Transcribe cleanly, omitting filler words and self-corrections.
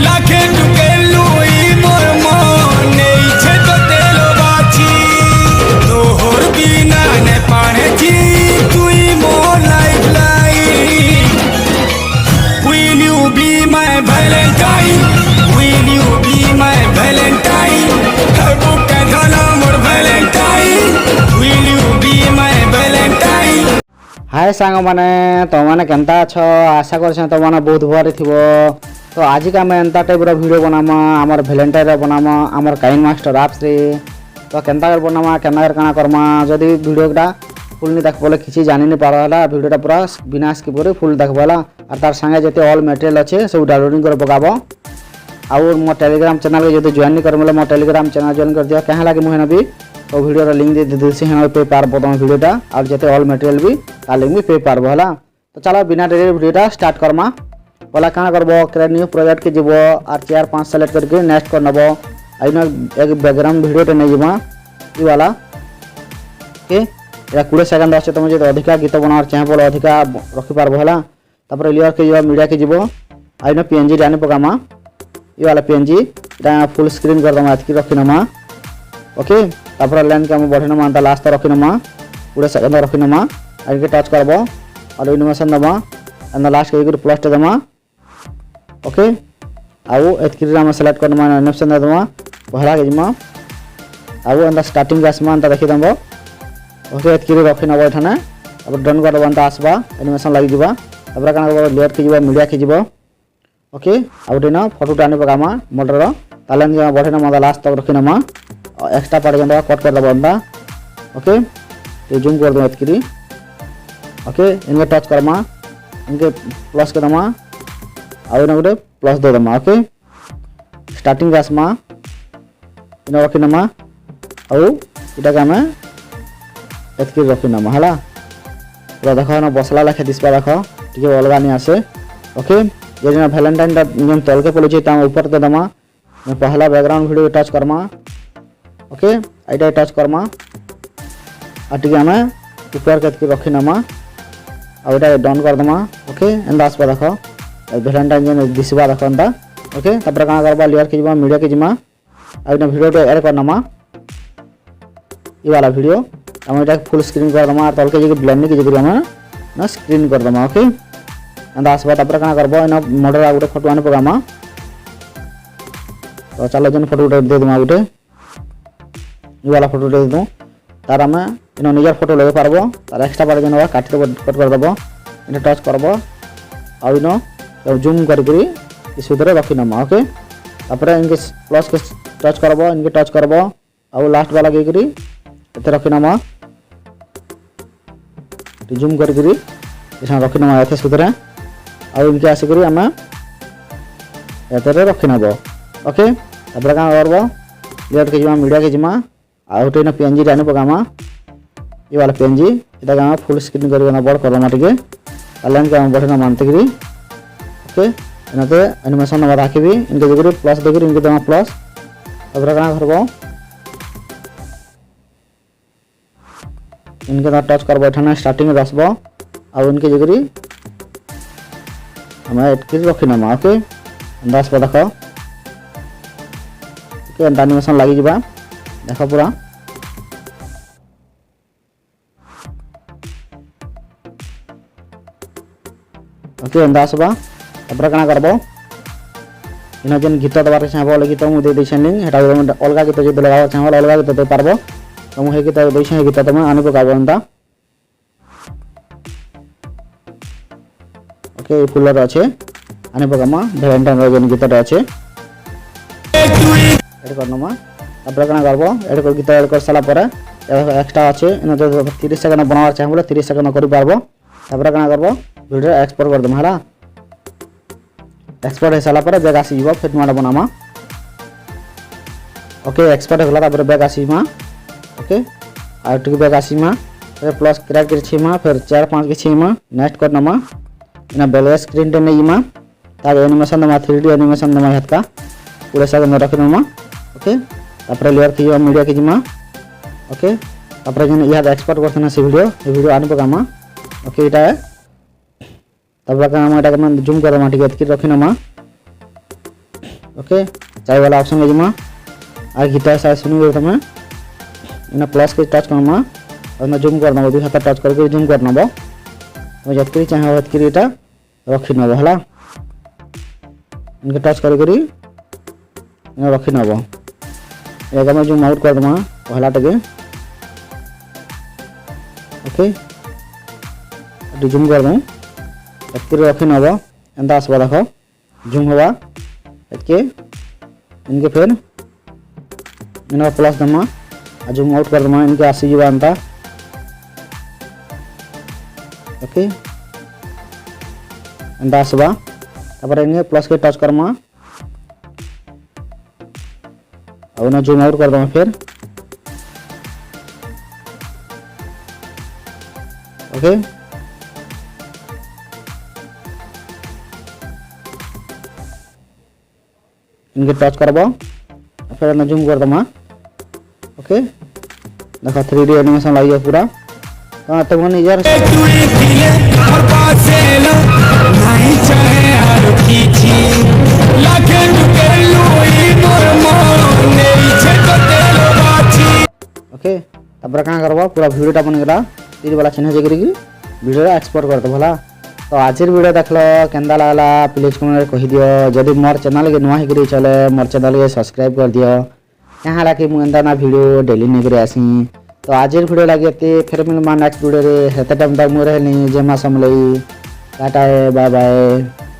लाखे टुकेलू ई मोर मने इच्छे तो तेलो बाची तोहर बिना ने पाणे जी तुई more life line Will you be my Valentine? Will you be my Valentine? Her book का गाना मोर Valentine. Will you be my Valentine? हाय सांग मैंने तो मैंने केनता अछ आशा कर तो मैंने बहुत भर थी तो आज का मैं एंता टाइप वीडियो बनामा आमर भैलेंटाइन बनामा आमर काइन मास्टर आप्स रे तो केनता कर बनामा केना कर काना करमा जदि वीडियोटा फुल नहीं देख बोले किसी जानी नहीं पारा वीडियोटा पूरा बिना स्किप करे फुल देखबला और तार संगे जते ऑल मटेरियल अच्छे सब डाउनलोडिंग कर पकाबो और मो टेलीग्राम चैनल के जदि ज्वाइन नहीं कर मो टेलीग्राम चैनल ज्वाइन कर दिया कहाँ लगे मुझे नबी तो वीडियो लिंक दे देसी हैं पे पारबो तुम वीडियोटा और जते ऑल मटेरियल भी तार लिंक भी पे पारबो हला तो चलो बिना देरी वीडियोटा स्टार्ट करमा बोला कहाँ करबो क्रिएट न्यू प्रोजेक्ट के जीवो और 4-5 सेलेक्ट करके नेक्स्ट कर नबो आइना एक बैकग्राउंड वीडियो नहीं जीवा ई वाला ओके या 20 सेकंड आछे तुम जदि अधिका गीत बनावर चाहे बोले अधिका रखि पारबो हला तापर लेयर के जीवा मीडिया के जीवो आइना पीएनजी जाने पकामा ई वाला पीएनजी दा फुल स्क्रीन कर दमा अतकी रखि नमा ओके तापर लाइन के हम बढ़िना मानता लास्ट रखि नमा 20 सेकंड रखि नमा आइके टच करबो और एनिमेशन दमा एंड लास्ट के प्लस टे दमा ओके आउ एतकी हम सेलेक्ट कर नमा एनिमेशन दमा पहला के जमा आउ एंड स्टार्टिंग के आसमान ता देखि दमबो ओके एतकी रखि नबो एठाने अब डन कर दबा ता आसबा एनिमेशन लागि दिबा तापर काना करबो लेयर के जीवा मीडिया के जीवो ओके आउ देना फोटो टाने पकामा मोटर तालन के बढ़िना मादा लास्ट तक रखि नमा एक्स्ट्रा पार्ट जंदा कट कर दबा अंदा ओके ये जूम कर दो एतकी ओके इनके टच करमा इनके प्लस के दमा आउ ना गोटे प्लस दे दमा ओके स्टार्टिंग के आसमा इन रखि नमा आउ इटा के हमें एतकी रखि नमा हला पूरा देखो ना बसला लेखे दिसपा देखो ठीक है अलगा नहीं आसे ओके ये ना वैलेंटाइन दा नियम तल के पले ता ऊपर दे दमा मैं पहला बैकग्राउंड वीडियो टच करमा ओके आइटा टच करमा आटिके हमें ऊपर के रखि नमा और इटा डाउन कर दमा ओके एंदा आसपा देखो वैलेंटाइन जन दिसबा देखो एंदा ओके तपर का करबा लेयर के जिमा मीडिया के जिमा आ इना वीडियो ऐड कर नमा ई वाला वीडियो हम इटा फुल स्क्रीन कर दमा तल के जे ब्लेंडिंग के जे हम ना स्क्रीन कर दमा ओके एंदा आसबा तपर का करबो इना मॉडल आ गुटे फोटो आने पगामा तो चलो जन फोटो दे दमा गुटे ई वाला फोटो दे दूं तार हम इन निजर फोटो लगे पारबो तार एक्स्ट्रा पार जन काट दबो कट कर दबो इन टच करबो आ इन जूम करके इस उधर रखि नमा ओके तापर इनके प्लस के टच करबो इनके टच करबो आ लास्ट वाला के करी एते रखि नमा जूम करके इसा रखि नमा एते सुधर आ इनके आसी करी हम एते रखि नबो ओके तापर का करबो लेयर के जिमा मीडिया के जिमा आउट इन पीएनजी जाने पगामा ये वाला पीएनजी इटा का फुल स्क्रीन करके ना बड़ करना ठीक है लाइन के बढ़ना मानते गिरी ओके इनते एनिमेशन नंबर राखिबी इनके जगह प्लस देगिरी इनके दमा प्लस तबरा का करबो इनके ना टच करबो एठाने स्टार्टिंग में दसबो और इनके जगह हमें एटकी रखि नमा ओके 10 पे देखो ओके एनिमेशन लागि जिबा देखो पूरा ओके अंदासबा तपर कना करबो इना जन गीत दबार चाहबो लगी तो मु दे दे लिंक हेटा अलगा गीत जदि लगाव चाहबो अलगा गीत दे पारबो तो मु हे गीत दे छै गीत तमे आने पकाबो अंदा ओके फुलर আছে आने पकामा वैलेंटाइन जन गीतटा আছে एड करनमा तपर कना करबो एड कर गीत एड कर साला परे एक्स्ट्रा আছে इना 30 सेकंड बनावर चाहबो 30 सेकंड करि पारबो तपर कना करबो वीडियो एक्सपोर्ट कर दम हला एक्सपोर्ट है साला पर बैक आसी जीवो फिर माडा बनामा ओके एक्सपोर्ट होला तापर बैक आसी मा ओके आ टिक बैक आसी मा फिर प्लस क्रैक कर छी मा फिर 4-5 के छी मा नेक्स्ट कर नमा इना बेले स्क्रीन टे नहीं मा ता एनिमेशन नमा 3D एनिमेशन नमा हत का पूरे सब रख नमा ओके तापर लेयर की मीडिया की मा ओके तापर जन यहां एक्सपोर्ट करथना से वीडियो आने पकामा ओके इटा तब का हम एटा जूम कर मा ठीक है रखि नमा ओके चाय वाला ऑप्शन ले जमा आ गीता साइज सुनी तमें इना प्लस के टच करमा और जूम कर नबो 2 हाथ टच करके जूम कर नबो तो जतकरी चाहे ओतकरी एटा रखि नबो हला इनके टच करी करी इना रखि नबो एगा में जूम आउट कर दमा पहला टके ओके जूम कर दूँ एतकरी रखि नबो एंता आसबा देखो जूम हवा एतके इनके फिर इना प्लस दमा जूम आउट कर दमा इनके आसी जीवा अंता ओके एंता आसबा तापर इनके प्लस के टच करमा और ना जूम आउट कर दमा फिर ओके इनके टच करबो फिर ना जूम कर दमा ओके देखो 3D एनिमेशन लागियो पूरा तो तुम यार তুই দিলে আমার পাশে এলো নাই চাহে আর কিছু লাগে ঢুকেলু এই মোর মনে ইচ্ছে তো তেলো বাছি ओके तब क्या करबो पूरा वीडियोटा बनगला तीर वाला चिन्ह जगरी की वीडियो एक्सपोर्ट कर दो भला तो आजर वीडियो देखलो केंदा लागला प्लीज कमेंट में कहि दियो जदि मोर चैनल के नुआ हिकरी चले मोर चैनल के सब्सक्राइब कर दियो यहाँ लाके मु एंदा ना वीडियो डेली नेगरे आसी तो आजर वीडियो लागे ते फिर मिल मा नेक्स्ट वीडियो रे हेते टाइम तक मु रहनी जेमा समलई टाटा बाय बाय।